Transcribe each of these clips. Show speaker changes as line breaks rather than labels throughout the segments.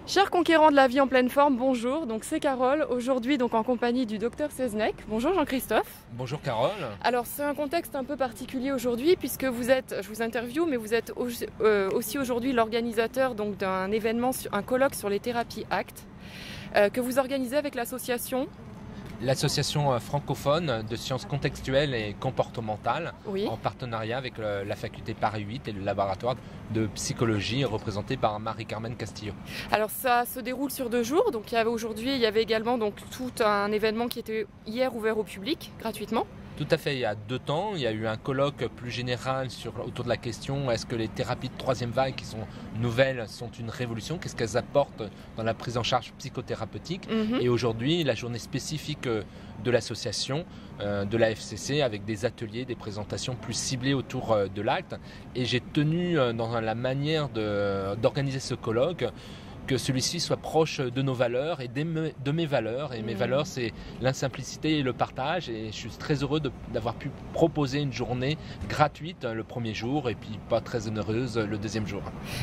Chers conquérants de la vie en pleine forme, bonjour, donc c'est Carole, aujourd'hui donc en compagnie du docteur Seznec. Bonjour Jean-Christophe.
Bonjour Carole.
Alors c'est un contexte un peu particulier aujourd'hui puisque vous êtes, je vous interviewe, mais vous êtes aussi aujourd'hui l'organisateur donc d'un événement, un colloque sur les thérapies ACT que vous organisez avec l'association.
L'association francophone de sciences contextuelles et comportementales,
Oui.
en partenariat avec la faculté Paris 8 et le laboratoire de psychologie représenté par Marie-Carmen Castillo.
Alors ça se déroule sur 2 jours, donc il y avait également donc tout un événement qui était hier ouvert au public gratuitement.
Tout à fait, il y a 2 temps, il y a eu un colloque plus général autour de la question est-ce que les thérapies de troisième vague qui sont nouvelles sont une révolution, qu'est-ce qu'elles apportent dans la prise en charge psychothérapeutique. Et aujourd'hui, la journée spécifique de l'association, de la FCC, avec des ateliers, des présentations plus ciblées autour de l'acte. Et j'ai tenu dans la manière d'organiser ce colloque que celui-ci soit proche de nos valeurs et de mes valeurs. Et mes valeurs, c'est l'insimplicité et le partage. Et je suis très heureux d'avoir pu proposer une journée gratuite le premier jour et puis pas très onéreuse le deuxième jour.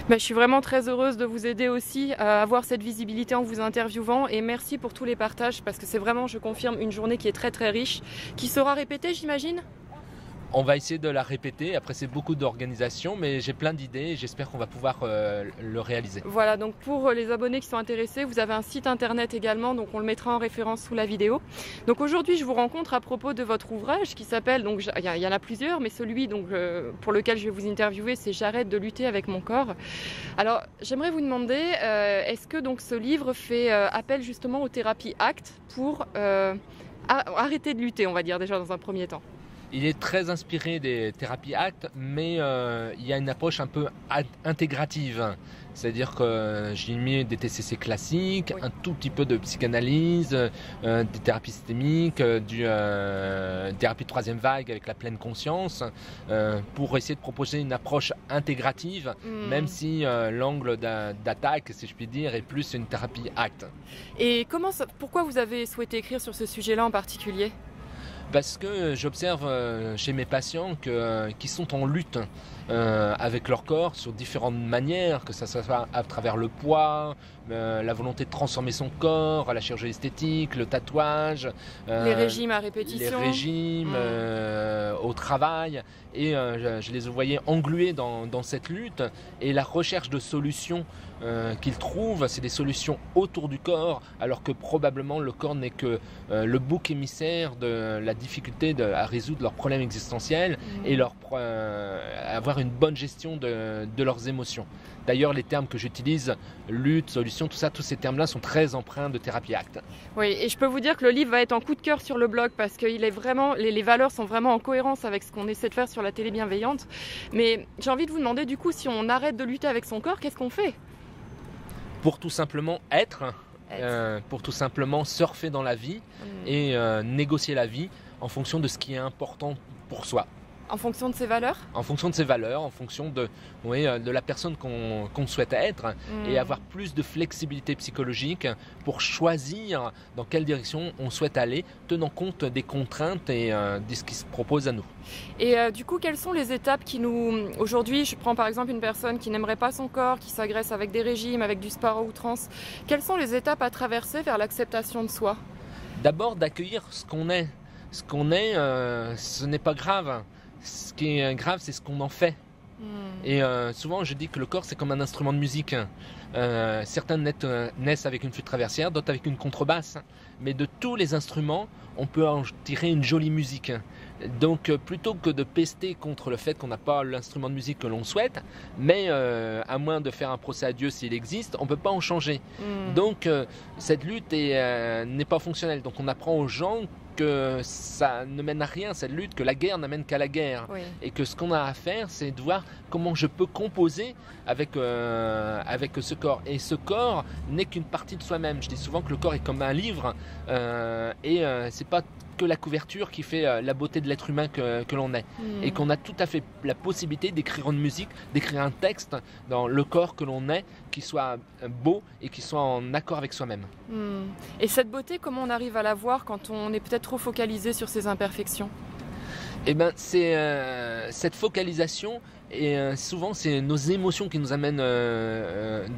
Je suis vraiment très heureuse de vous aider aussi à avoir cette visibilité en vous interviewant. Et merci pour tous les partages parce que c'est vraiment, je confirme, une journée qui est très très riche, qui sera répétée, j'imagine ?
On va essayer de la répéter, après c'est beaucoup d'organisation, mais j'ai plein d'idées et j'espère qu'on va pouvoir le réaliser.
Voilà, donc pour les abonnés qui sont intéressés, vous avez un site internet également, donc on le mettra en référence sous la vidéo. Donc aujourd'hui je vous rencontre à propos de votre ouvrage qui s'appelle, donc il y en a plusieurs, mais celui donc, pour lequel je vais vous interviewer, c'est J'arrête de lutter avec mon corps. Alors j'aimerais vous demander, est-ce que donc ce livre fait appel justement aux thérapies ACT pour arrêter de lutter, on va dire déjà dans un premier temps?
Il est très inspiré des thérapies ACT, mais il y a une approche un peu intégrative. C'est-à-dire que j'ai mis des TCC classiques, un tout petit peu de psychanalyse, des thérapies systémiques, du thérapie de troisième vague avec la pleine conscience, pour essayer de proposer une approche intégrative, même si l'angle d'attaque, si je puis dire, est plus une thérapie ACT.
Et pourquoi vous avez souhaité écrire sur ce sujet-là en particulier ?
Parce que j'observe chez mes patients qui sont en lutte avec leur corps sur différentes manières, que ce soit à travers le poids, la volonté de transformer son corps, la chirurgie esthétique, le tatouage,
les régimes à répétition,
les régimes au travail. Et je les voyais englués dans cette lutte et la recherche de solutions qu'ils trouvent, c'est des solutions autour du corps, alors que probablement le corps n'est que le bouc émissaire de la difficulté à résoudre leurs problèmes existentiels et avoir une bonne gestion de leurs émotions. D'ailleurs, les termes que j'utilise, lutte, solution, tout ça, tous ces termes-là sont très empreints de thérapie ACT.
Oui, et je peux vous dire que le livre va être en coup de cœur sur le blog parce que les valeurs sont vraiment en cohérence avec ce qu'on essaie de faire sur la télé bienveillante. Mais j'ai envie de vous demander du coup, si on arrête de lutter avec son corps, qu'est-ce qu'on fait ?
Pour tout simplement être. Pour tout simplement surfer dans la vie et négocier la vie en fonction de ce qui est important pour soi.
En fonction de ses valeurs ?
En fonction de ses valeurs, en fonction de la personne qu'on souhaite être et avoir plus de flexibilité psychologique pour choisir dans quelle direction on souhaite aller, tenant compte des contraintes et de ce qui se propose à nous.
Et du coup, quelles sont les étapes qui nous... Aujourd'hui, je prends par exemple une personne qui n'aimerait pas son corps, qui s'agresse avec des régimes, avec du sport à outrance. Quelles sont les étapes à traverser vers l'acceptation de soi ?
D'abord, d'accueillir ce qu'on est. Ce qu'on est, ce n'est pas grave. Ce qui est grave, c'est ce qu'on en fait. Et souvent, je dis que le corps, c'est comme un instrument de musique. Certains naissent avec une flûte traversière, d'autres avec une contrebasse. Mais de tous les instruments, on peut en tirer une jolie musique. Donc, plutôt que de pester contre le fait qu'on n'a pas l'instrument de musique que l'on souhaite, mais à moins de faire un procès à Dieu s'il existe, on ne peut pas en changer. Donc, cette lutte n'est pas fonctionnelle. Donc, on apprend aux gens que ça ne mène à rien, cette lutte, que la guerre n'amène qu'à la guerre. Oui. Et que ce qu'on a à faire, c'est de voir comment je peux composer avec ce corps. Et ce corps n'est qu'une partie de soi-même. Je dis souvent que le corps est comme un livre et c'est pas que la couverture qui fait la beauté de l'être humain que l'on est. Et qu'on a tout à fait la possibilité d'écrire une musique, d'écrire un texte dans le corps que l'on est, qui soit beau et qui soit en accord avec soi-même.
Et cette beauté, comment on arrive à la voir quand on est peut-être trop focalisé sur ses imperfections ?
Eh ben, c'est cette focalisation et souvent c'est nos émotions qui nous amènent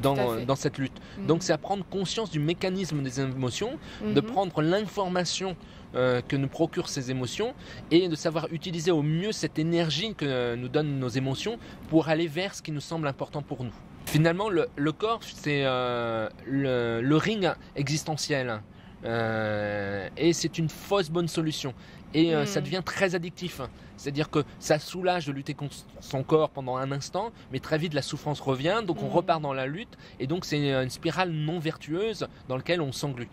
dans cette lutte. Donc c'est à prendre conscience du mécanisme des émotions, de prendre l'information que nous procurent ces émotions et de savoir utiliser au mieux cette énergie que nous donnent nos émotions pour aller vers ce qui nous semble important pour nous. Finalement, le corps, c'est le ring existentiel et c'est une fausse bonne solution. Et ça devient très addictif. C'est-à-dire que ça soulage de lutter contre son corps pendant un instant, mais très vite la souffrance revient, donc on repart dans la lutte, et donc c'est une spirale non vertueuse dans laquelle on s'englue.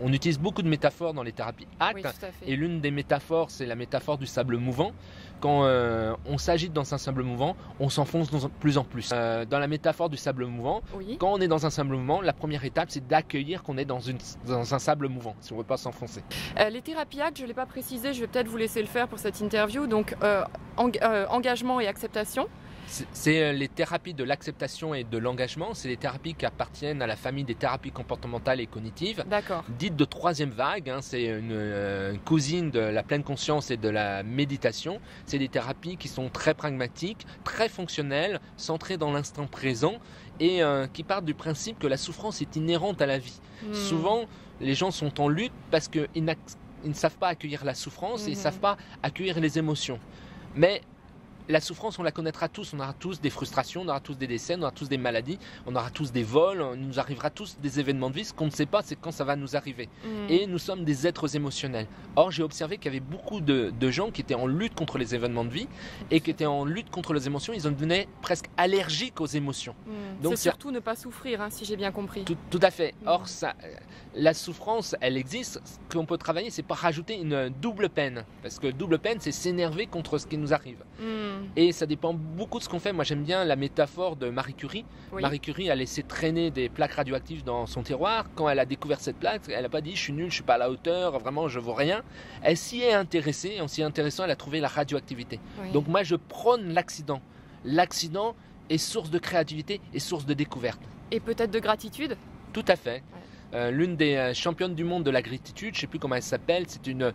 On utilise beaucoup de métaphores dans les thérapies ACT, et l'une des métaphores, c'est la métaphore du sable mouvant. Quand on s'agite dans un sable mouvant, on s'enfonce de plus en plus. Dans la métaphore du sable mouvant, quand on est dans un sable mouvant, la première étape, c'est d'accueillir qu'on est dans un sable mouvant, si on ne veut pas s'enfoncer.
Les thérapies ACT, je ne l'ai pas précisé, je vais peut-être vous laisser le faire pour cette interview. Donc, engagement et acceptation.
C'est les thérapies de l'acceptation et de l'engagement. C'est les thérapies qui appartiennent à la famille des thérapies comportementales et cognitives.
D'accord.
Dites de troisième vague. C'est une cousine de la pleine conscience et de la méditation. C'est des thérapies qui sont très pragmatiques, très fonctionnelles, centrées dans l'instant présent et qui partent du principe que la souffrance est inhérente à la vie. Souvent, les gens sont en lutte parce qu'ils ne savent pas accueillir la souffrance et ils ne savent pas accueillir les émotions. Mais la souffrance, on la connaîtra tous. On aura tous des frustrations, on aura tous des décès, on aura tous des maladies, on aura tous des vols, il nous arrivera tous des événements de vie. Ce qu'on ne sait pas, c'est quand ça va nous arriver. Et nous sommes des êtres émotionnels. Or, j'ai observé qu'il y avait beaucoup de gens qui étaient en lutte contre les événements de vie et qui étaient en lutte contre les émotions. Ils en devenaient presque allergiques aux émotions.
Donc, c'est surtout ne pas souffrir, si j'ai bien compris.
Tout à fait. Or, la souffrance, elle existe. Ce qu'on peut travailler, c'est pas rajouter une double peine. Parce que double peine, c'est s'énerver contre ce qui nous arrive. Et ça dépend beaucoup de ce qu'on fait. Moi, j'aime bien la métaphore de Marie Curie. Marie Curie a laissé traîner des plaques radioactives dans son tiroir. Quand elle a découvert cette plaque, elle n'a pas dit « je suis nulle, je suis pas à la hauteur, vraiment, je vaux rien ». Elle s'y est intéressée. En s'y intéressant, elle a trouvé la radioactivité. Donc moi, je prône l'accident. L'accident est source de créativité et source de découverte. Et
peut-être de gratitude ?
Tout à fait. L'une des championnes du monde de la gratitude, je ne sais plus comment elle s'appelle, c'est une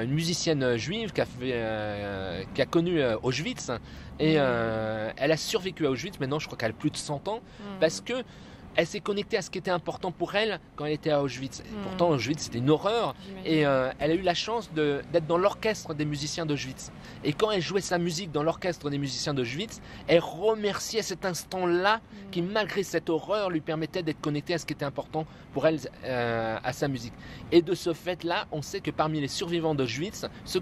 musicienne juive qui a connu Auschwitz et elle a survécu à Auschwitz. Maintenant, je crois qu'elle a plus de 100 ans parce que elle s'est connectée à ce qui était important pour elle quand elle était à Auschwitz. Pourtant, Auschwitz, c'était une horreur. Et elle a eu la chance d'être dans l'orchestre des musiciens d'Auschwitz. Et quand elle jouait sa musique dans l'orchestre des musiciens d'Auschwitz, elle remerciait cet instant-là qui, malgré cette horreur, lui permettait d'être connectée à ce qui était important pour elle, à sa musique. Et de ce fait-là, on sait que parmi les survivants d'Auschwitz, ceux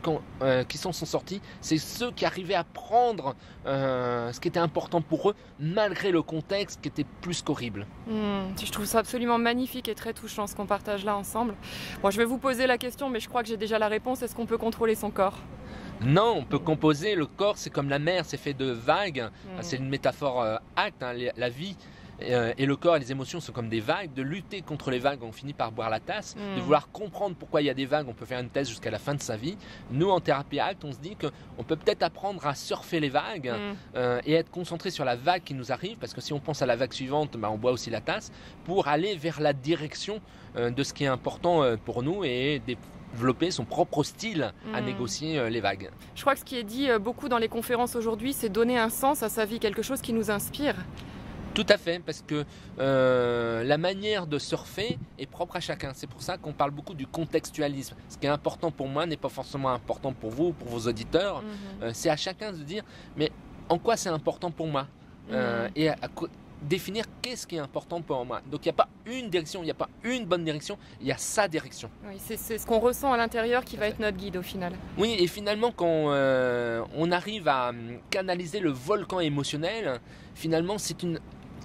qui sont sortis, c'est ceux qui arrivaient à prendre ce qui était important pour eux, malgré le contexte qui était plus qu'horrible.
Je trouve ça absolument magnifique et très touchant ce qu'on partage là ensemble. Bon, je vais vous poser la question, mais je crois que j'ai déjà la réponse. Est-ce qu'on peut contrôler son corps ?
Non, on peut composer. Le corps, c'est comme la mer, c'est fait de vagues. C'est une métaphore acte, la vie. Et le corps et les émotions sont comme des vagues. De lutter contre les vagues, on finit par boire la tasse. De vouloir comprendre pourquoi il y a des vagues, on peut faire une thèse jusqu'à la fin de sa vie. Nous, en thérapie ACT, on se dit qu'on peut peut-être apprendre à surfer les vagues et être concentré sur la vague qui nous arrive. Parce que si on pense à la vague suivante, on boit aussi la tasse pour aller vers la direction de ce qui est important pour nous et développer son propre style à négocier les vagues.
Je crois que ce qui est dit beaucoup dans les conférences aujourd'hui, c'est donner un sens à sa vie, quelque chose qui nous inspire.
Tout à fait, parce que la manière de surfer est propre à chacun. C'est pour ça qu'on parle beaucoup du contextualisme. Ce qui est important pour moi n'est pas forcément important pour vous, pour vos auditeurs. C'est à chacun de dire, mais en quoi c'est important pour moi et définir qu'est-ce qui est important pour moi. Donc il n'y a pas une direction, il n'y a pas une bonne direction, il y a sa direction.
Oui, c'est ce qu'on ressent à l'intérieur qui va être notre guide au final.
Oui, et finalement quand on arrive à canaliser le volcan émotionnel, finalement c'est une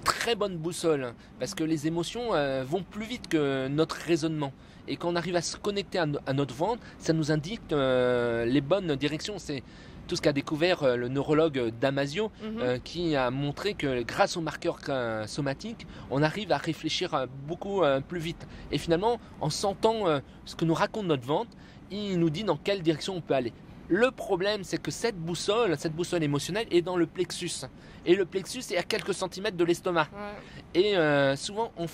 très bonne boussole parce que les émotions vont plus vite que notre raisonnement. Et quand on arrive à se connecter à notre ventre, ça nous indique les bonnes directions. C'est tout ce qu'a découvert le neurologue Damasio qui a montré que grâce aux marqueurs somatiques, on arrive à réfléchir beaucoup plus vite. Et finalement, en sentant ce que nous raconte notre ventre, il nous dit dans quelle direction on peut aller. Le problème, c'est que cette boussole émotionnelle est dans le plexus. Et le plexus est à quelques centimètres de l'estomac. Et souvent, on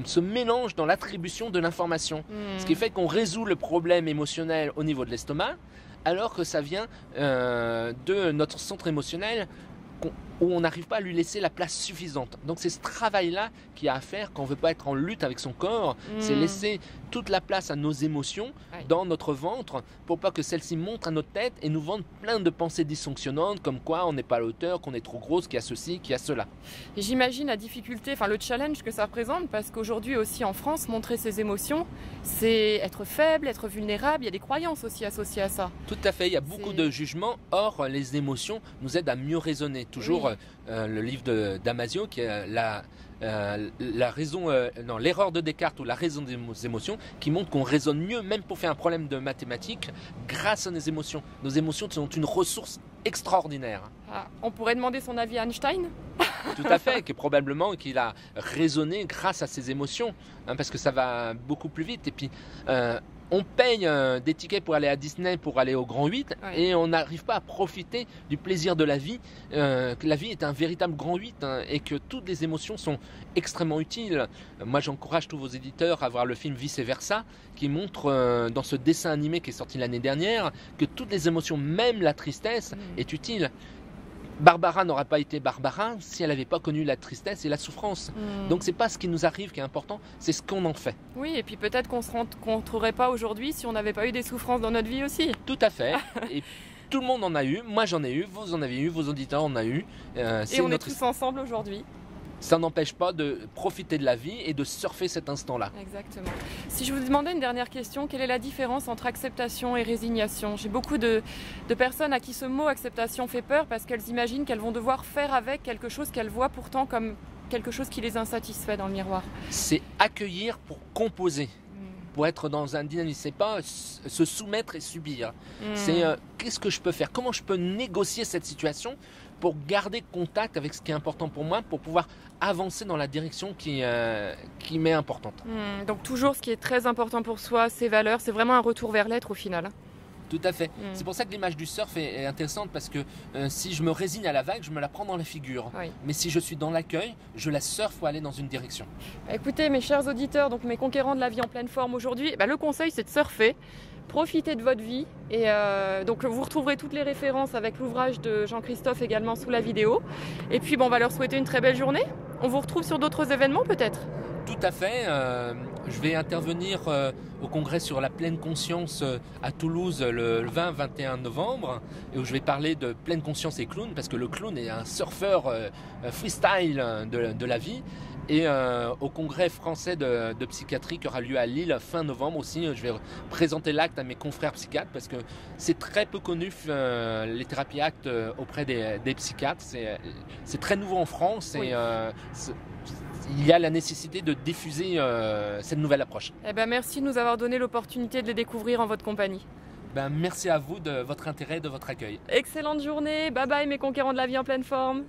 se mélange dans l'attribution de l'information. Ce qui fait qu'on résout le problème émotionnel au niveau de l'estomac, alors que ça vient de notre centre émotionnel où on n'arrive pas à lui laisser la place suffisante. Donc c'est ce travail-là qu'il y a à faire quand on ne veut pas être en lutte avec son corps, c'est laisser toute la place à nos émotions dans notre ventre pour pas que celles-ci montent à notre tête et nous vendent plein de pensées dysfonctionnantes comme quoi on n'est pas à la hauteur, qu'on est trop grosse, qu'il y a ceci, qu'il y a cela.
Et j'imagine la difficulté, enfin le challenge que ça représente, parce qu'aujourd'hui aussi en France, montrer ses émotions, c'est être faible, être vulnérable, il y a des croyances aussi associées à ça.
Tout à fait, il y a beaucoup de jugements, or les émotions nous aident à mieux raisonner. Toujours le livre d'Amasio qui est l'erreur de Descartes ou la raison des émotions, qui montre qu'on raisonne mieux même pour faire un problème de mathématiques grâce à nos émotions. Nos émotions sont une ressource extraordinaire.
Ah, on pourrait demander son avis à Einstein?
Tout à fait, probablement qu'il a raisonné grâce à ses émotions, hein, parce que ça va beaucoup plus vite. Et puis on paye des tickets pour aller à Disney, pour aller au Grand 8, et on n'arrive pas à profiter du plaisir de la vie. Que la vie est un véritable Grand 8, hein, et que toutes les émotions sont extrêmement utiles. Moi, j'encourage tous vos éditeurs à voir le film Vice Versa, qui montre dans ce dessin animé qui est sorti l'année dernière que toutes les émotions, même la tristesse, est utile. Barbara n'aurait pas été Barbara si elle n'avait pas connu la tristesse et la souffrance. Donc c'est pas ce qui nous arrive qui est important, c'est ce qu'on en fait.
Oui, et puis peut-être qu'on se rencontrerait pas aujourd'hui si on n'avait pas eu des souffrances dans notre vie aussi.
Tout à fait. Et tout le monde en a eu, moi j'en ai eu, vous en avez eu, vos auditeurs en ont eu.
Et on est tous ensemble aujourd'hui.
Ça n'empêche pas de profiter de la vie et de surfer cet instant-là.
Exactement. Si je vous demandais une dernière question, quelle est la différence entre acceptation et résignation? J'ai beaucoup de personnes à qui ce mot acceptation fait peur parce qu'elles imaginent qu'elles vont devoir faire avec quelque chose qu'elles voient pourtant comme quelque chose qui les insatisfait dans le miroir.
C'est accueillir pour composer. Pour être dans un dynamisme, c'est pas se soumettre et subir. C'est qu'est-ce que je peux faire? Comment je peux négocier cette situation pour garder contact avec ce qui est important pour moi, pour pouvoir avancer dans la direction qui m'est importante.
Donc toujours ce qui est très important pour soi, ses valeurs, c'est vraiment un retour vers l'être au final.
Tout à fait. C'est pour ça que l'image du surf est intéressante parce que si je me résigne à la vague, je me la prends dans la figure. Mais si je suis dans l'accueil, je la surfe pour aller dans une direction.
Écoutez mes chers auditeurs, donc mes conquérants de la vie en pleine forme aujourd'hui, le conseil c'est de surfer. Profitez de votre vie et donc vous retrouverez toutes les références avec l'ouvrage de Jean-Christophe également sous la vidéo. Et puis on va leur souhaiter une très belle journée. On vous retrouve sur d'autres événements peut-être?
Tout à fait. Je vais intervenir au congrès sur la pleine conscience à Toulouse le 20-21 novembre et où je vais parler de pleine conscience et clown parce que le clown est un surfeur freestyle de la vie. Et au congrès français de psychiatrie qui aura lieu à Lille fin novembre aussi, je vais présenter l'acte à mes confrères psychiatres parce que c'est très peu connu les thérapies actes auprès des psychiatres. C'est très nouveau en France et il y a la nécessité de diffuser cette nouvelle approche.
Merci de nous avoir donné l'opportunité de les découvrir en votre compagnie.
Merci à vous de votre intérêt et de votre accueil.
Excellente journée, bye bye mes conquérants de la vie en pleine forme.